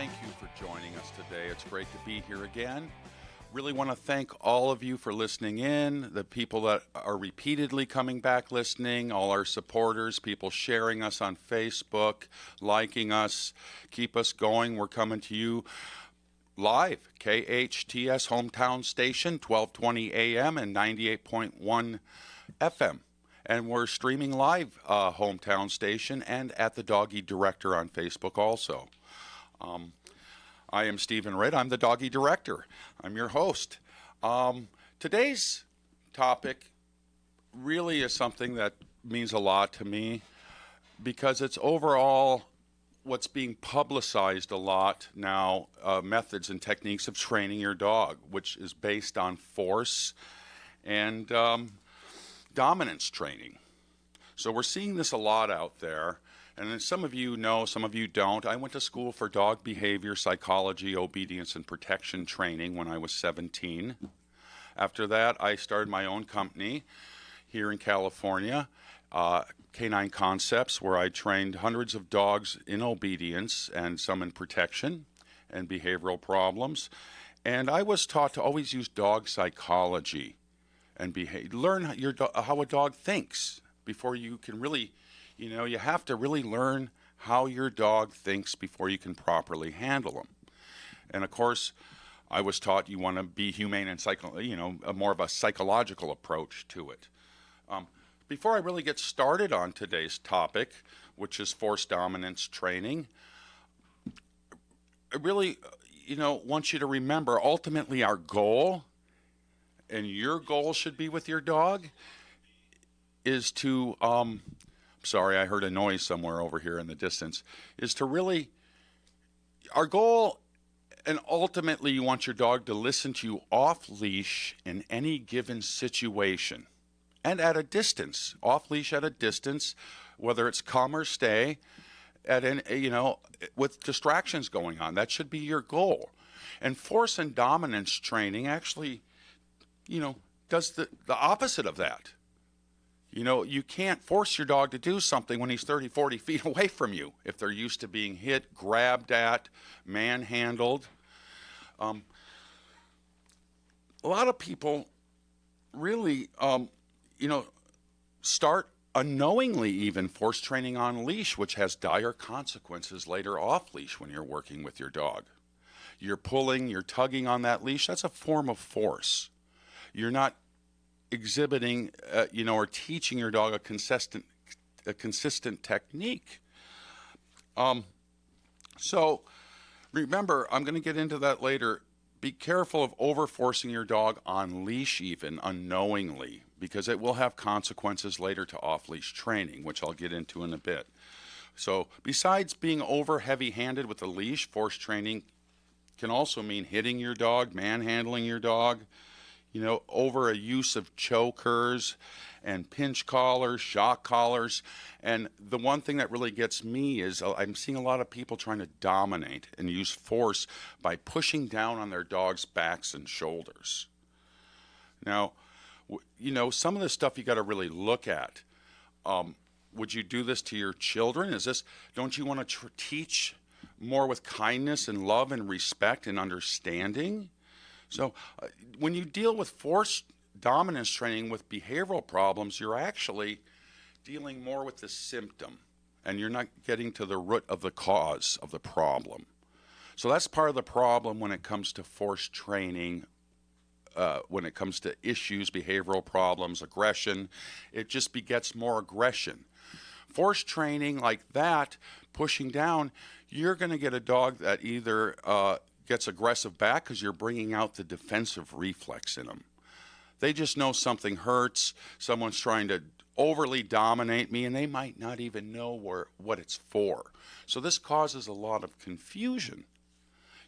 thank you for joining us today. It's great to be here again. Really want to thank all of you for listening in, the people that are repeatedly coming back listening, all our supporters, people sharing us on Facebook, liking us, keep us going. We're coming to you live, KHTS hometown station, 1220 AM and 98.1 FM. And we're streaming live hometown station and at the Doggie Director on Facebook also. I am Stephen Ritt. I'm the Doggie Director. I'm your host. Today's topic really is something that means a lot to me because it's overall what's being publicized a lot now, methods and techniques of training your dog, which is based on force and dominance training. So we're seeing this a lot out there. And some of you know, some of you don't. I went to school for dog behavior, psychology, obedience, and protection training when I was 17. After that, I started my own company here in California, Canine Concepts, where I trained hundreds of dogs in obedience and some in protection and behavioral problems. And I was taught to always use dog psychology and learn how a dog thinks before you can really, you have to really learn how your dog thinks before you can properly handle them. And of course, I was taught you want to be humane and more of a psychological approach to it. Before I really get started on today's topic, which is force dominance training, I really, want you to remember ultimately our goal, and your goal should be with your dog, is to, sorry, I heard a noise somewhere over here in the distance, is to really, our goal, and ultimately you want your dog to listen to you off leash in any given situation and at a distance, off leash at a distance, whether it's come or stay, with distractions going on. That should be your goal. And force and dominance training actually, does the opposite of that. You can't force your dog to do something when he's 30, 40 feet away from you if they're used to being hit, grabbed at, manhandled. A lot of people really, start unknowingly even force training on leash, which has dire consequences later off leash when you're working with your dog. You're pulling, you're tugging on that leash. That's a form of force. You're not exhibiting, or teaching your dog a consistent technique. So remember, I'm going to get into that later. Be careful of overforcing your dog on leash even unknowingly, because it will have consequences later to off-leash training, which I'll get into in a bit. So besides being over heavy-handed with the leash, force training can also mean hitting your dog, manhandling your dog, over a use of chokers and pinch collars, shock collars. And the one thing that really gets me is I'm seeing a lot of people trying to dominate and use force by pushing down on their dog's backs and shoulders. Now, some of the stuff you got to really look at. Would you do this to your children? Don't you want to teach more with kindness and love and respect and understanding? So when you deal with force dominance training with behavioral problems, you're actually dealing more with the symptom, and you're not getting to the root of the cause of the problem. So that's part of the problem when it comes to force training, when it comes to issues, behavioral problems, aggression. It just begets more aggression. Force training like that, pushing down, you're going to get a dog that either gets aggressive back because you're bringing out the defensive reflex in them. They just know something hurts, someone's trying to overly dominate me, and they might not even know what it's for. So this causes a lot of confusion.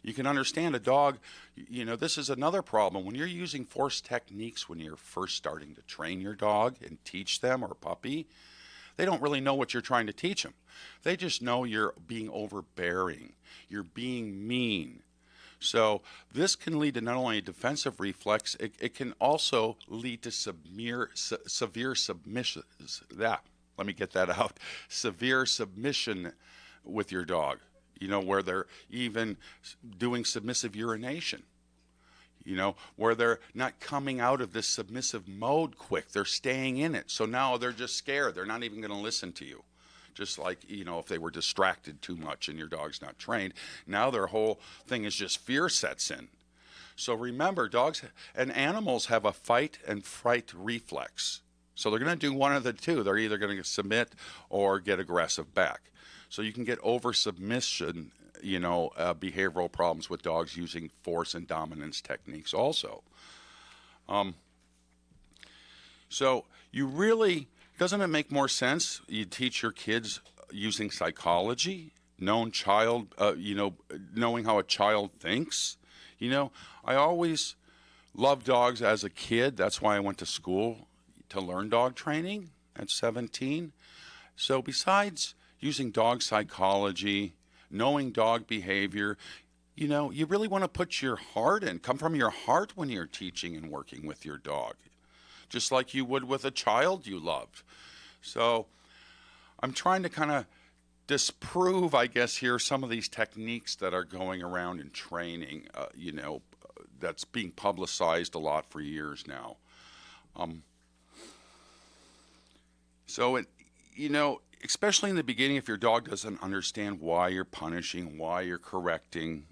You can understand a dog, this is another problem. When you're using force techniques when you're first starting to train your dog and teach them, or puppy, they don't really know what you're trying to teach them. They just know you're being overbearing, you're being mean. So this can lead to not only a defensive reflex, it can also lead to severe submission. Let me get that out. Severe submission with your dog. where they're even doing submissive urination, where they're not coming out of this submissive mode quick. They're staying in it. So now they're just scared. They're not even going to listen to you. Just like, if they were distracted too much and your dog's not trained, now their whole thing is just fear sets in. So remember, dogs and animals have a fight and fright reflex. So they're going to do one of the two. They're either going to submit or get aggressive back. So you can get over submission, behavioral problems with dogs using force and dominance techniques also. So you really, doesn't it make more sense? You teach your kids using psychology, knowing how a child thinks. I always loved dogs as a kid. That's why I went to school to learn dog training at 17. So besides using dog psychology, knowing dog behavior, you really want to put your heart in, come from your heart when you're teaching and working with your dog, just like you would with a child you loved. So I'm trying to kind of disprove, I guess, here some of these techniques that are going around in training, that's being publicized a lot for years now. Especially in the beginning, if your dog doesn't understand why you're punishing, why you're correcting,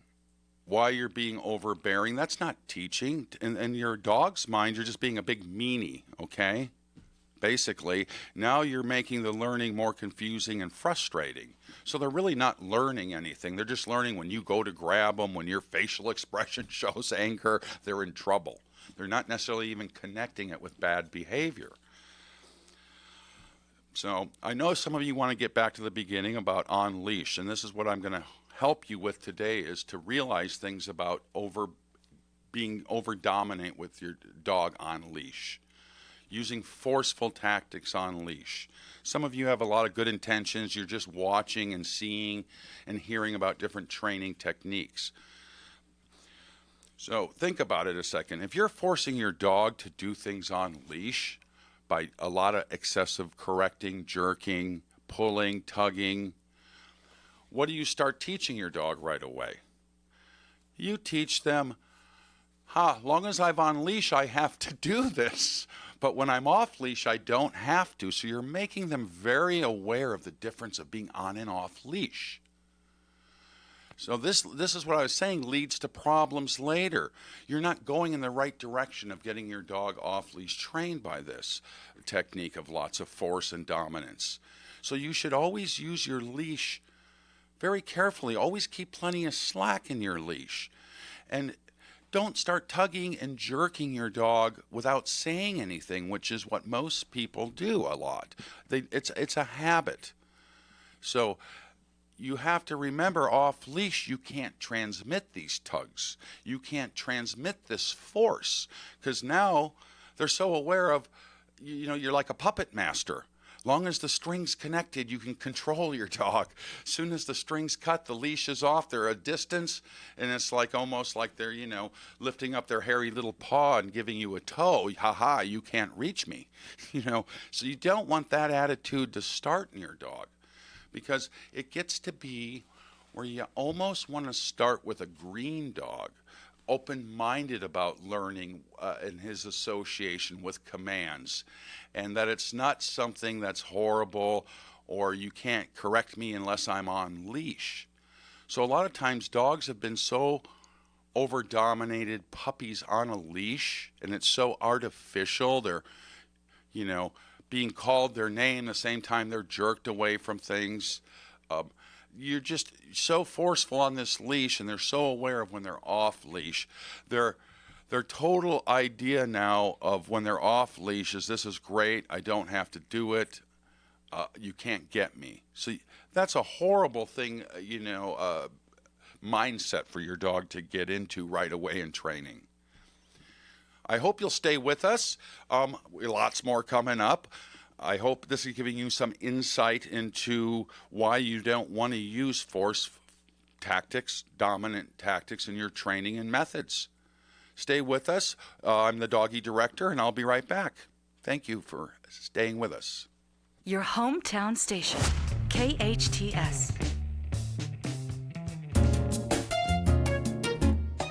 why you're being overbearing, that's not teaching. In your dog's mind, you're just being a big meanie, okay? Basically, now you're making the learning more confusing and frustrating. So they're really not learning anything. They're just learning when you go to grab them, when your facial expression shows anger, they're in trouble. They're not necessarily even connecting it with bad behavior. So I know some of you want to get back to the beginning about on leash, and this is what I'm going to help you with today, is to realize things about being over dominant with your dog on leash, using forceful tactics on leash. Some of you have a lot of good intentions. You're just watching and seeing and hearing about different training techniques. So think about it a second. If you're forcing your dog to do things on leash by a lot of excessive correcting, jerking, pulling, tugging, what do you start teaching your dog right away? You teach them, long as I'm on leash, I have to do this. But when I'm off leash, I don't have to. So you're making them very aware of the difference of being on and off leash. So this is what I was saying leads to problems later. You're not going in the right direction of getting your dog off leash trained by this technique of lots of force and dominance. So you should always use your leash very carefully. Always keep plenty of slack in your leash. And don't start tugging and jerking your dog without saying anything, which is what most people do a lot. It's a habit. So you have to remember, off leash, you can't transmit these tugs. You can't transmit this force, because now they're so aware of, you're like a puppet master. Long as the string's connected, you can control your dog. As soon as the string's cut, the leash is off, they're a distance, and it's like almost like they're, lifting up their hairy little paw and giving you a toe. Ha-ha, you can't reach me. So you don't want that attitude to start in your dog, because it gets to be where you almost want to start with a green dog, open-minded about learning and his association with commands, and that it's not something that's horrible or you can't correct me unless I'm on leash. So a lot of times dogs have been so over-dominated, puppies on a leash, and it's so artificial. They're, being called their name the same time they're jerked away from things. You're just so forceful on this leash, and they're so aware of when they're off leash. Their total idea now of when they're off leash is, this is great, I don't have to do it, you can't get me. So that's a horrible thing, mindset for your dog to get into right away in training. I hope you'll stay with us. Lots more coming up. I hope this is giving you some insight into why you don't want to use force tactics, dominant tactics in your training and methods. Stay with us. I'm the Doggie Director, and I'll be right back. Thank you for staying with us. Your hometown station, KHTS.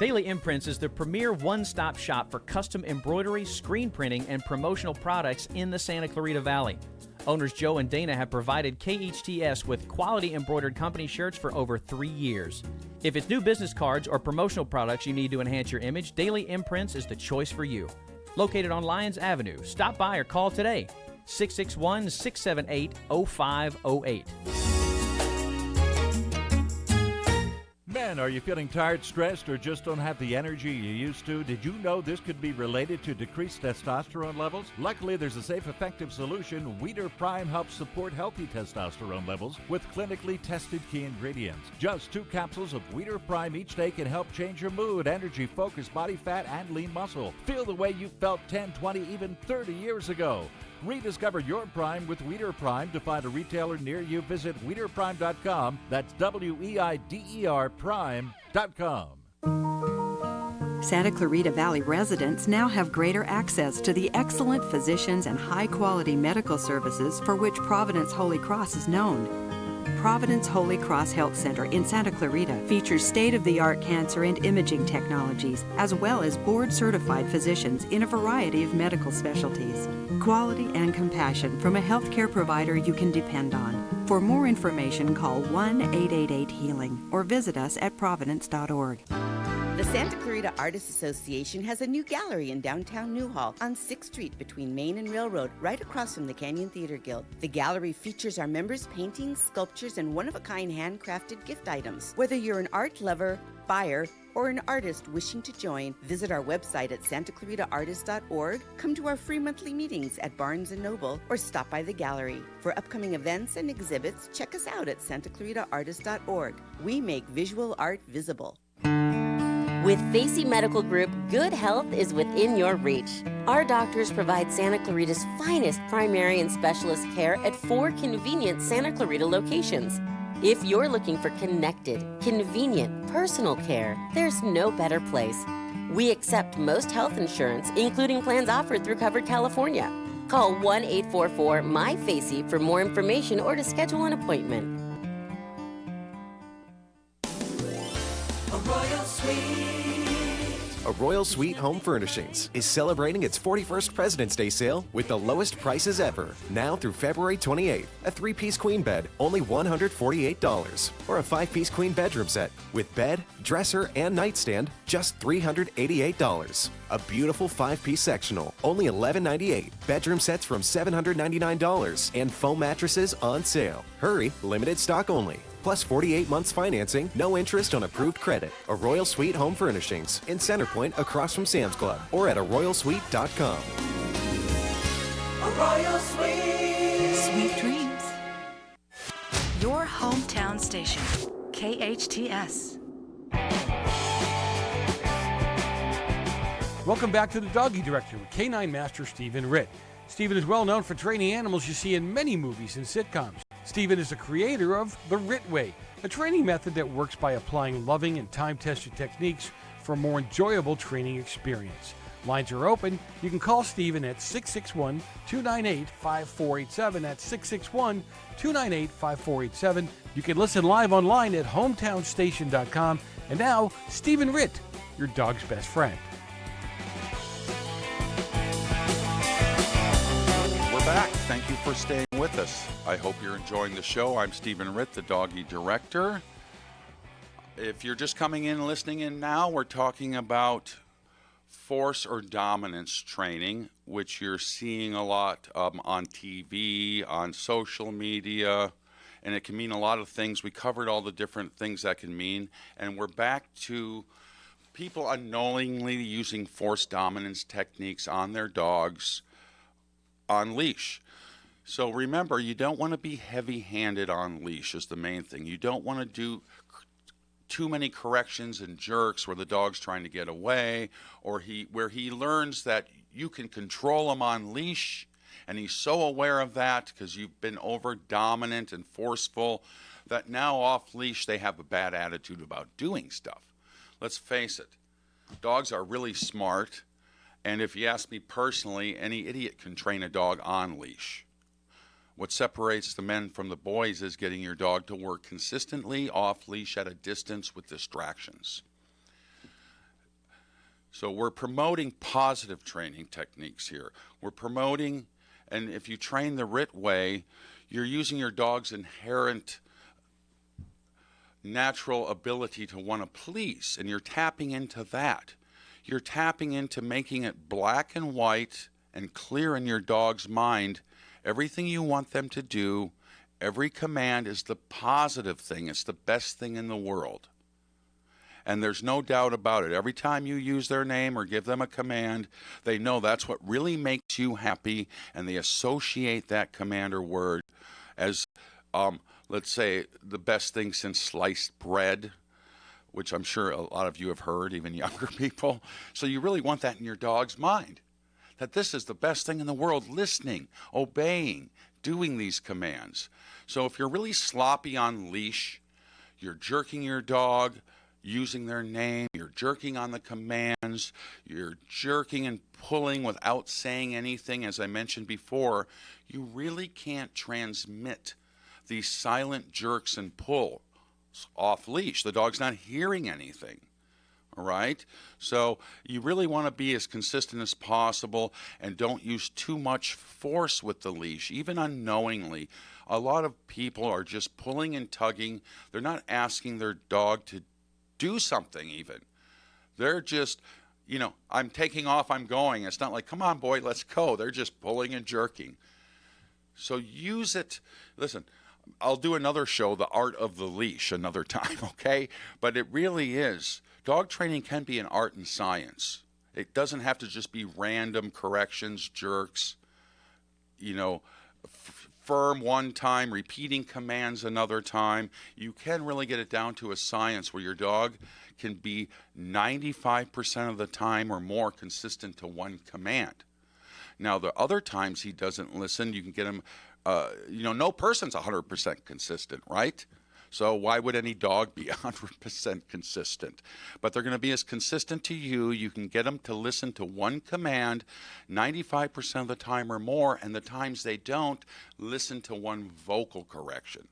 Daily Imprints is the premier one-stop shop for custom embroidery, screen printing, and promotional products in the Santa Clarita Valley. Owners Joe and Dana have provided KHTS with quality embroidered company shirts for over 3 years. If it's new business cards or promotional products you need to enhance your image, Daily Imprints is the choice for you. Located on Lyons Avenue, stop by or call today, 661-678-0508. Men, are you feeling tired, stressed, or just don't have the energy you used to? Did you know this could be related to decreased testosterone levels? Luckily, there's a safe, effective solution. Weeder Prime helps support healthy testosterone levels with clinically tested key ingredients. Just 2 capsules of Weeder Prime each day can help change your mood, energy, focus, body fat, and lean muscle. Feel the way you felt 10, 20, even 30 years ago. Rediscover your Prime with Weeder Prime. To find a retailer near you, visit WeederPrime.com. That's WEIDER Prime.com. Santa Clarita Valley residents now have greater access to the excellent physicians and high-quality medical services for which Providence Holy Cross is known. Providence Holy Cross Health Center in Santa Clarita features state-of-the-art cancer and imaging technologies, as well as board-certified physicians in a variety of medical specialties. Quality and compassion from a healthcare provider you can depend on. For more information, call 1-888-HEALING or visit us at providence.org. The Santa Clarita Artists Association has a new gallery in downtown Newhall on 6th Street between Main and Railroad, right across from the Canyon Theater Guild. The gallery features our members' paintings, sculptures, and one-of-a-kind handcrafted gift items. Whether you're an art lover, buyer, or an artist wishing to join, visit our website at santaclaritaartist.org, come to our free monthly meetings at Barnes & Noble, or stop by the gallery. For upcoming events and exhibits, check us out at santaclaritaartist.org. We make visual art visible. With Facey Medical Group, good health is within your reach. Our doctors provide Santa Clarita's finest primary and specialist care at 4 convenient Santa Clarita locations. If you're looking for connected, convenient, personal care, there's no better place. We accept most health insurance, including plans offered through Covered California. Call 1-844-MY-FACEY for more information or to schedule an appointment. A Royal Suite Home Furnishings is celebrating its 41st President's Day sale with the lowest prices ever. Now through February 28th, a 3-piece queen bed, only $148. Or a 5-piece queen bedroom set with bed, dresser, and nightstand, just $388. A beautiful 5-piece sectional, only $1198. Bedroom sets from $799. And foam mattresses on sale. Hurry, limited stock only. Plus 48 months financing, no interest on approved credit. A Royal Suite Home Furnishings in Centerpoint across from Sam's Club or at aroyalsuite.com. A Royal Suite. Sweet dreams. Your hometown station, KHTS. Welcome back to the Doggie Director with Canine Master Stephen Ritt. Stephen is well known for training animals you see in many movies and sitcoms. Stephen is the creator of the Ritt Way, a training method that works by applying loving and time-tested techniques for a more enjoyable training experience. Lines are open. You can call Stephen at 661-298-5487. That's 661-298-5487. You can listen live online at hometownstation.com. And now, Stephen Ritt, your dog's best friend. Back. Thank you for staying with us. I hope you're enjoying the show. I'm Stephen Ritt, the Doggie Director. If you're just coming in and listening in now, we're talking about force or dominance training, which you're seeing a lot on TV, on social media, and it can mean a lot of things. We covered all the different things that can mean, and we're back to people unknowingly using force dominance techniques on their dogs on leash. So remember, you don't want to be heavy-handed on leash is the main thing. You don't want to do too many corrections and jerks where the dog's trying to get away, or where he learns that you can control him on leash, and he's so aware of that because you've been over dominant and forceful that now off leash they have a bad attitude about doing stuff. Let's face it, dogs are really smart. And if you ask me personally, any idiot can train a dog on leash. What separates the men from the boys is getting your dog to work consistently off leash at a distance with distractions. So we're promoting positive training techniques here. We're promoting, and if you train the Ritt Way, you're using your dog's inherent natural ability to want to please, and you're tapping into that. You're tapping into making it black and white and clear in your dog's mind. Everything you want them to do, every command is the positive thing. It's the best thing in the world. And there's no doubt about it. Every time you use their name or give them a command, they know that's what really makes you happy, and they associate that command or word as, let's say, the best thing since sliced bread, which I'm sure a lot of you have heard, even younger people. So you really want that in your dog's mind, that this is the best thing in the world, listening, obeying, doing these commands. So if you're really sloppy on leash, you're jerking your dog, using their name, you're jerking on the commands, you're jerking and pulling without saying anything, as I mentioned before, you really can't transmit these silent jerks and pulls off leash. The dog's not hearing anything. All right? So you really want to be as consistent as possible and don't use too much force with the leash, even unknowingly. A lot of people are just pulling and tugging. They're not asking their dog to do something even. They're just, I'm taking off, I'm going. It's not like, come on, boy, let's go. They're just pulling and jerking. So use it. Listen, I'll do another show, The Art of the Leash, another time, okay? But it really is. Dog training can be an art and science. It doesn't have to just be random corrections, jerks, firm one time, repeating commands another time. You can really get it down to a science where your dog can be 95% of the time or more consistent to one command. Now, the other times he doesn't listen, you can get him, no person's 100% consistent, right? So why would any dog be 100% consistent? But they're going to be as consistent to you. You can get them to listen to one command 95% of the time or more, and the times they don't, listen to one vocal correction.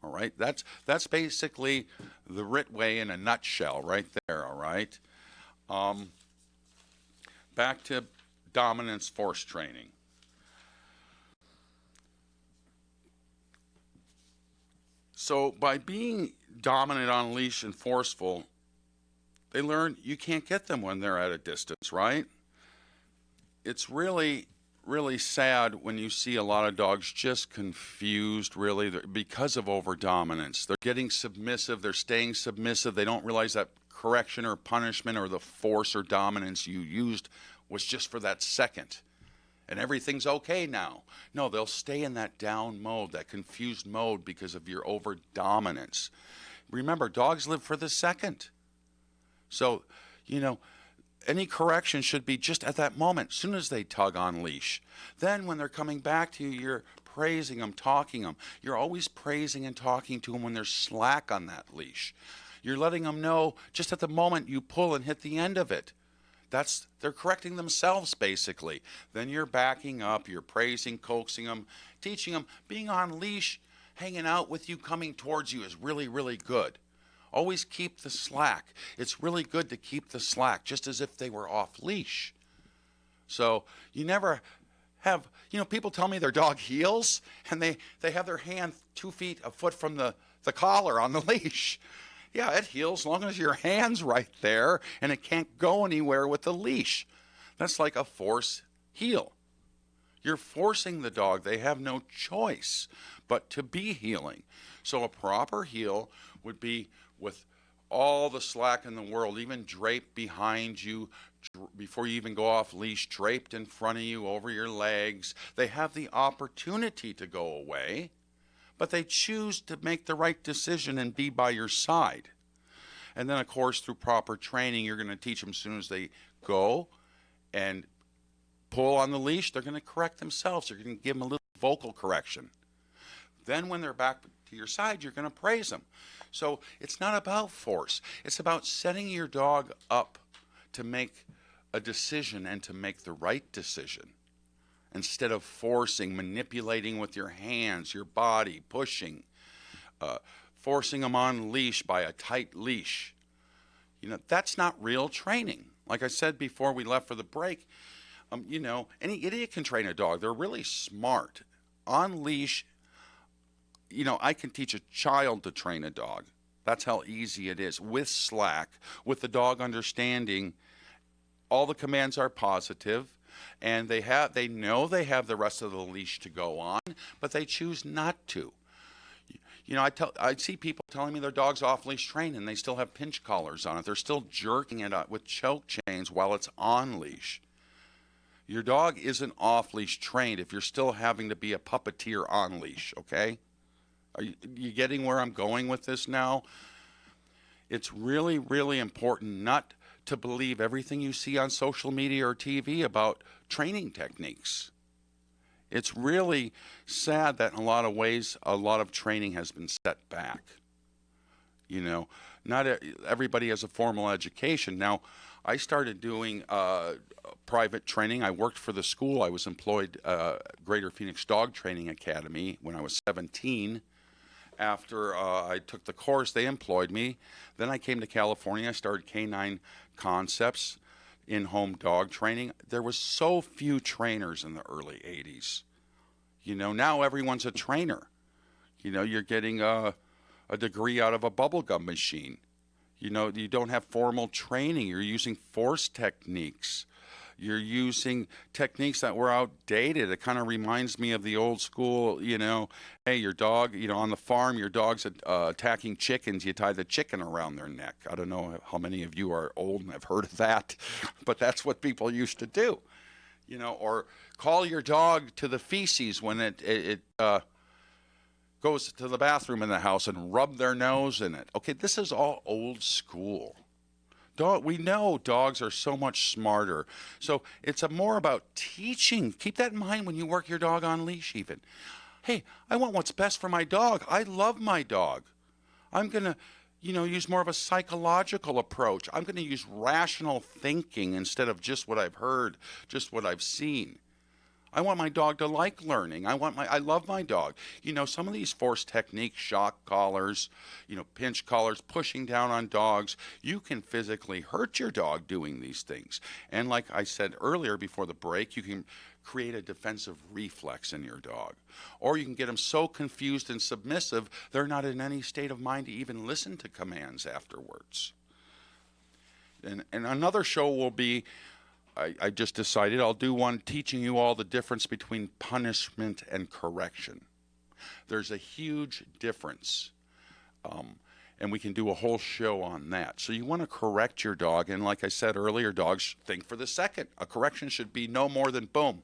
All right? That's basically the Ritt Way in a nutshell right there, all right? Back to dominance force training. So by being dominant on leash and forceful, they learn you can't get them when they're at a distance, right? It's really, really sad when you see a lot of dogs just confused, really, because of overdominance. They're getting submissive, they're staying submissive, they don't realize that correction or punishment or the force or dominance you used was just for that second. And everything's okay now. No, they'll stay in that down mode, that confused mode because of your over dominance. Remember, dogs live for the second. So, any correction should be just at that moment, as soon as they tug on leash. Then when they're coming back to you, you're praising them, talking them. You're always praising and talking to them when they're slack on that leash. You're letting them know just at the moment you pull and hit the end of it. They're correcting themselves, basically. Then you're backing up, you're praising, coaxing them, teaching them. Being on leash, hanging out with you, coming towards you is really, really good. Always keep the slack. It's really good to keep the slack, just as if they were off leash. So you never have, people tell me their dog heels, and they have their hand 2 feet, a foot from the collar on the leash. Yeah, it heals as long as your hand's right there and it can't go anywhere with the leash. That's like a force heel. You're forcing the dog. They have no choice but to be heeling. So a proper heel would be with all the slack in the world, even draped behind you before you even go off leash, draped in front of you over your legs. They have the opportunity to go away, but they choose to make the right decision and be by your side. And then, of course, through proper training, you're going to teach them as soon as they go and pull on the leash, they're going to correct themselves. You're going to give them a little vocal correction. Then when they're back to your side, you're going to praise them. So it's not about force. It's about setting your dog up to make a decision and to make the right decision, instead of forcing, manipulating with your hands, your body, pushing, forcing them on leash by a tight leash. That's not real training. Like I said before we left for the break, any idiot can train a dog. They're really smart. On leash, I can teach a child to train a dog. That's how easy it is. With slack, with the dog understanding all the commands are positive, and they know they have the rest of the leash to go on, but they choose not to. I see people telling me their dog's off leash trained and they still have pinch collars on it. They're still jerking it up with choke chains while it's on leash. Your dog isn't off leash trained if you're still having to be a puppeteer on leash, okay? Are you getting where I'm going with this now? It's really, really important not to believe everything you see on social media or TV about training techniques. It's really sad that in a lot of ways, a lot of training has been set back. Not everybody has a formal education. Now, I started doing private training. I worked for the school. I was employed Greater Phoenix Dog Training Academy when I was 17. After I took the course, they employed me. Then I came to California. I started Canine Concepts, in-home dog training. There was so few trainers in the early 80s. Now everyone's a trainer. You're getting a degree out of a bubblegum machine. You don't have formal training. You're using force techniques. You're using techniques that were outdated. It kind of reminds me of the old school, hey, your dog, on the farm, your dog's attacking chickens. You tie the chicken around their neck. I don't know how many of you are old and have heard of that, but that's what people used to do. Or call your dog to the feces when it goes to the bathroom in the house and rub their nose in it. Okay, this is all old school. We know dogs are so much smarter. So it's more about teaching. Keep that in mind when you work your dog on leash even. Hey, I want what's best for my dog. I love my dog. I'm going to, use more of a psychological approach. I'm going to use rational thinking instead of just what I've heard, just what I've seen. I want my dog to like learning. I love my dog. Some of these force techniques, shock collars, pinch collars, pushing down on dogs, you can physically hurt your dog doing these things. And like I said earlier before the break, you can create a defensive reflex in your dog. Or you can get them so confused and submissive, they're not in any state of mind to even listen to commands afterwards. And another show will be, I just decided I'll do one teaching you all the difference between punishment and correction. There's a huge difference, and we can do a whole show on that. So you want to correct your dog, and like I said earlier, dogs think for the second. A correction should be no more than boom,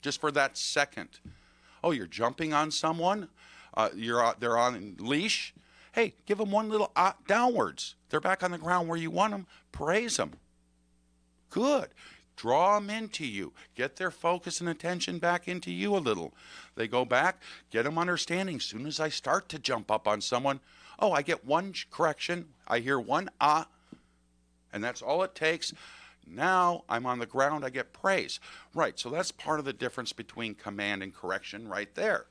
just for that second. Oh, you're jumping on someone? They're on leash? Hey, give them one little downwards. They're back on the ground where you want them. Praise them. Good. Draw them into you. Get their focus and attention back into you a little. They go back, get them understanding. As soon as I start to jump up on someone, I get one correction. I hear one and that's all it takes. Now I'm on the ground, I get praise. Right, so that's part of the difference between command and correction right there.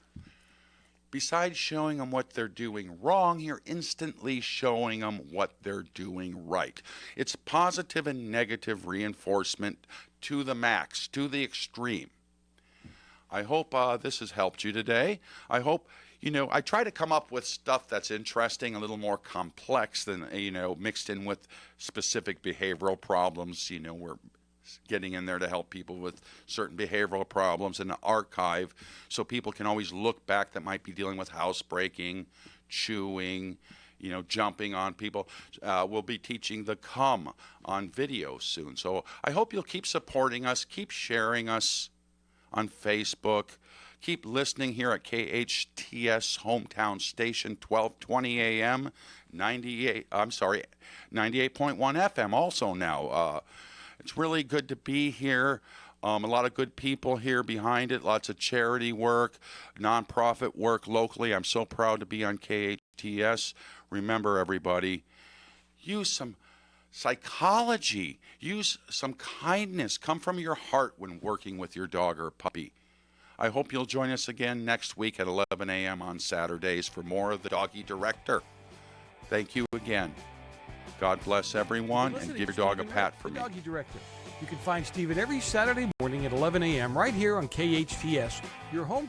Besides showing them what they're doing wrong, you're instantly showing them what they're doing right. It's positive and negative reinforcement to the max, to the extreme. I hope this has helped you today. I hope, I try to come up with stuff that's interesting, a little more complex than, mixed in with specific behavioral problems. We're getting in there to help people with certain behavioral problems in the archive so people can always look back that might be dealing with housebreaking, chewing, jumping on people. We'll be teaching the come on video soon. So I hope you'll keep supporting us, keep sharing us on Facebook, keep listening here at KHTS Hometown Station, 1220 AM, 98.1 FM also now. It's really good to be here. A lot of good people here behind it, lots of charity work, nonprofit work locally. I'm so proud to be on KHTS. Remember, everybody, use some psychology, use some kindness. Come from your heart when working with your dog or puppy. I hope you'll join us again next week at 11 a.m. on Saturdays for more of the Doggie Director. Thank you again. God bless everyone, Listen and to give your dog a Stephen pat Ritt, for the me. Doggie Director. You can find Stephen every Saturday morning at 11 a.m. right here on KHTS, your home